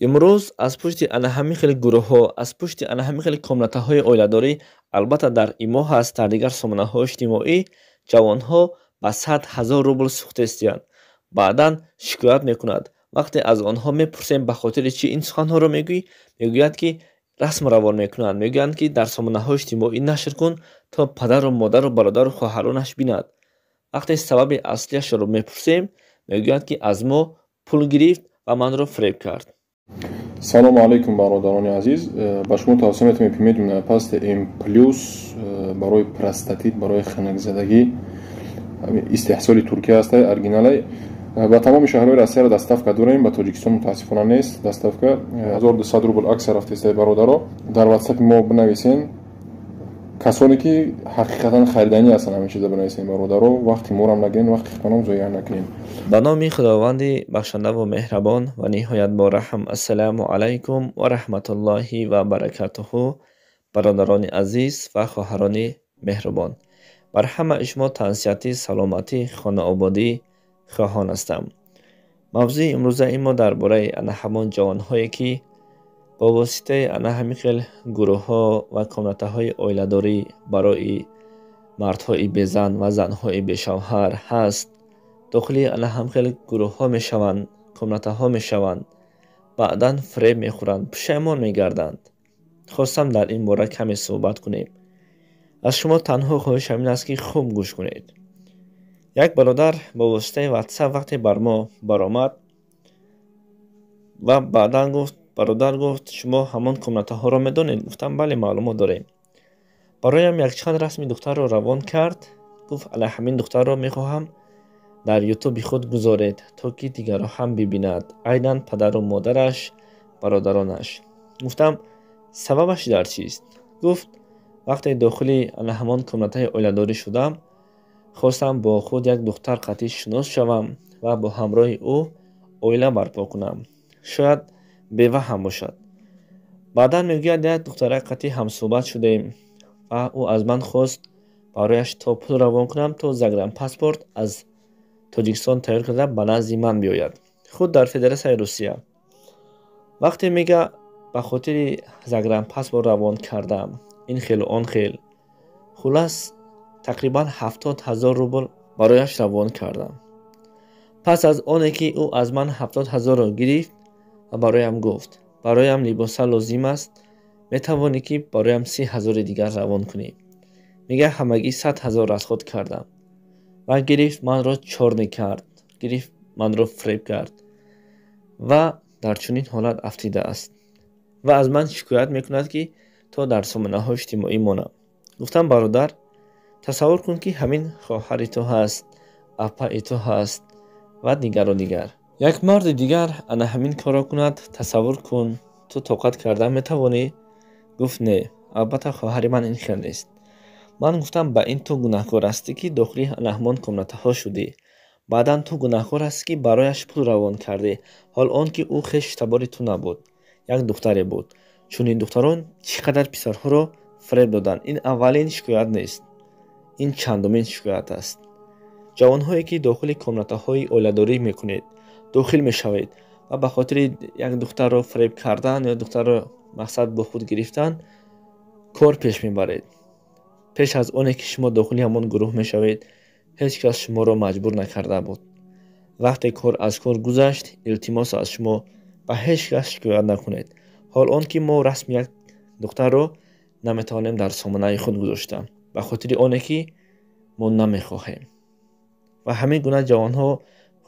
имрӯз аз пушти ана ҳамин хеле гурӯҳҳо, аз пушти ана ҳамин хеле комнатаҳои оиладорӣ, албатта дар ин моҳ ҳаст, дар дигар сомонаҳои иҷтимоӣ ҷавонҳо ба 100 000 рубл сӯхта истиянд. Баъдан шикоят мекунад. Вақте аз онҳо мепурсем ба хотири чӣ ин суханҳоро мегӯӣ, мегӯяд ки расм равон мекунанд. Мегӯянд ки дар сомонаҳои иҷтимоӣ нашр кун, то падару модару бародару хоҳаронаш бинад. Вақте сабаби аслияшро мепурсем, мегӯяд ки аз мо пул гирифт ва манро фреб кард. салому алайкум бародарони азиз, ба шумо тавсия метавонем ки медуна пасти М+ барои простатит, барои ханакзадагӣ истеҳсоли Туркия аст. оригиналай ба тамоми шаҳрҳои Россияро доставка дорем, ба Тоҷикистон мутаассифона нест. Доставка 1200 рубл акса рафтаистаи бародаро. Дар WhatsApp мо бинависен. касоне ки ҳақиқатан харидани ҳастанд ҳамин чиза бинависен бародаро. вақти морам нагирен, вақти хатонам зоя накунем. ба номи худованди бахшандаву меҳрабон ва ниҳоят бораҳм. ассалому алайкум ва раҳматуллоҳи ва баракатуҳу. бародарони азиз ва хоҳарони меҳрубон, бар ҳамаи шумо тансиятӣ, саломатӣ, хонаободӣ хоҳон ҳастам. мавзӯи имрӯзаи мо дар бораи ана ҳамон ҷавонҳое ки бо воситаи ана ҳамин хел гурӯҳҳо ва комнатаҳои оиладорӣ барои мардҳои безан ва занҳои бешавҳар ҳаст, дохили ана ҳамин хел гурӯҳҳо мешаванд, комнатаҳо мешаванд, баъдан фреб мехӯранд, пушаймон мегарданд. хостам дар ин бора каме суҳбат кунем. аз шумо танҳо хоҳишам ин аст ки хуб гӯш кунед. як бародар бо воситаи WhatsApp вақте бар мо баромад ва баъдан гуфт, бародар гуфт, шумо ҳамон комнатаҳоро медонед? Гуфтам бале, маълумот дорем. бароям якчанд расми духтарро равон кард. гуфт ана ҳамин духтарро мехоҳам дар ютуби худ гузоред, то ки дигарро ҳам бибинад, айнан падару модараш, бародаронаш. гуфтам сабабаш дар чист? гуфт вақте дохили ана ҳамон комнатаи оиладорӣ шудам, хостам бо худ як духтар қатъӣ шинос шавам ва бо ҳамроҳи ӯ оила барпо кунам. шояд бева ҳам бошад. баъдан мегӯяд як духтара қатъӣ ҳамсӯҳбат шудем ва ӯ аз ман хост барояш то пул равон кунам, то загранпаспорт аз Тоҷикистон тайёр карда ба назди ман биёяд. худ дар Федератсияи Русия. вақте мега ба хотири загранпаспорт равон кардам, ин хелу он хел, хулас тақрибан 70 000 рубл барояш равон кардам. пас аз оне ки ӯ аз ман 70 000-ро гирифт ва бароям гуфт, бароям либоса лозим аст, метавонӣ ки бароям 30 000 дигар равон кунӣ. мега ҳамагӣ 100 000 расход кардам ва гирифт манро чорни кард, гирифт манро фреб кард ва дар чунин ҳолат афтидааст ва аз ман шикоят мекунад ки то дар сомонаҳои иҷтимоӣ монам. гуфтам бародар, тасаввур кун ки ҳамин хоҳари ту ҳаст, апаи ту ҳаст ва дигару дигар. як марди дигар ана ҳамин корро кунад, тасаввур кун, ту тоқат карда метавонӣ? гуфт не, албатта хоҳари ман ин хел нест. ман гуфтам ба ин ту гунаҳкор ҳастӣ ки дохили ана ҳамон комнатаҳо шудӣ. баъдан ту гунаҳкор ҳастӣ ки барояш пул равон кардӣ, ҳол он ки ӯ хеshi табори ту набуд, як духтаре буд. чунин духтарон чӣ қадар писарҳоро фреб доданд. ин аввалин шикоят нест, ин чандумин шикоят аст. ҷавонҳое ки дохили комнатаҳои оиладорӣ мекунед, дохил мешавед ва ба хотири як духтарро фреб кардан ё духтарро мақсад бо худ гирифтан кор пеш мебаред. пеш аз оне ки шумо дохили ҳамон гурӯҳ мешавед, ҳеҷ кас шуморо маҷбур накарда буд. вақте кор аз кор гузашт, илтимос аз шумо ба ҳеҷ кас шикоят накунед, ҳол он ки мо расми як духтарро наметавонем дар сомонаи худ гузошта, ба хотири оне ки мо намехоҳем. ва ҳамин гуна ҷавонҳо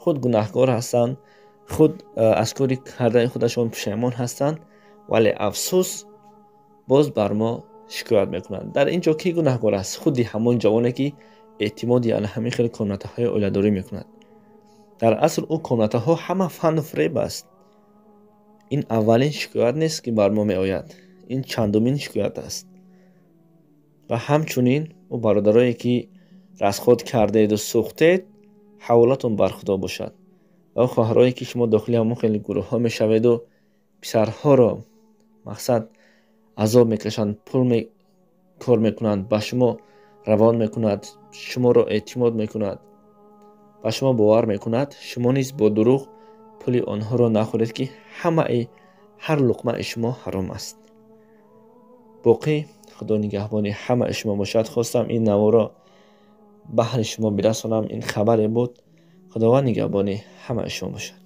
худ гунаҳкор ҳастанд, худ аз кори кардаи худашон пушаймон ҳастанд, вале афсӯс боз бар мо шикоят мекунанд. дар ин ҷо ки гунаҳкор аст? худи ҳамон ҷавоне ки эътимоди ана ҳамин хел комнатаҳои оиладорӣ мекунад. дар асл ӯ комнатаҳо ҳама фанду фреб аст. ин аввалин шикоят нест ки бар мо меояд, ин чандумин шикоят аст. ва ҳамчунин ӯ бародарое ки расход кардеду сӯхтед, ҳаволатон бар худо бошад. ва хоҳарое ки шумо дохили ҳамон хели гурӯҳҳо мешаведу писарҳоро мақсад азоб мекашанд, пул кор мекунанд, ба шумо равон мекунад, шуморо эътимод мекунад, ба шумо бовар мекунад, шумо низ бо дурӯғ пули онҳоро нахӯред ки ҳамаи هر لقمه شما حرام است. باقی خدا نگهبان همه شما باشد. خواستم این نوا را بهر شما برسانم. این خبر بود. خداوند نگهبان همه شما باشد.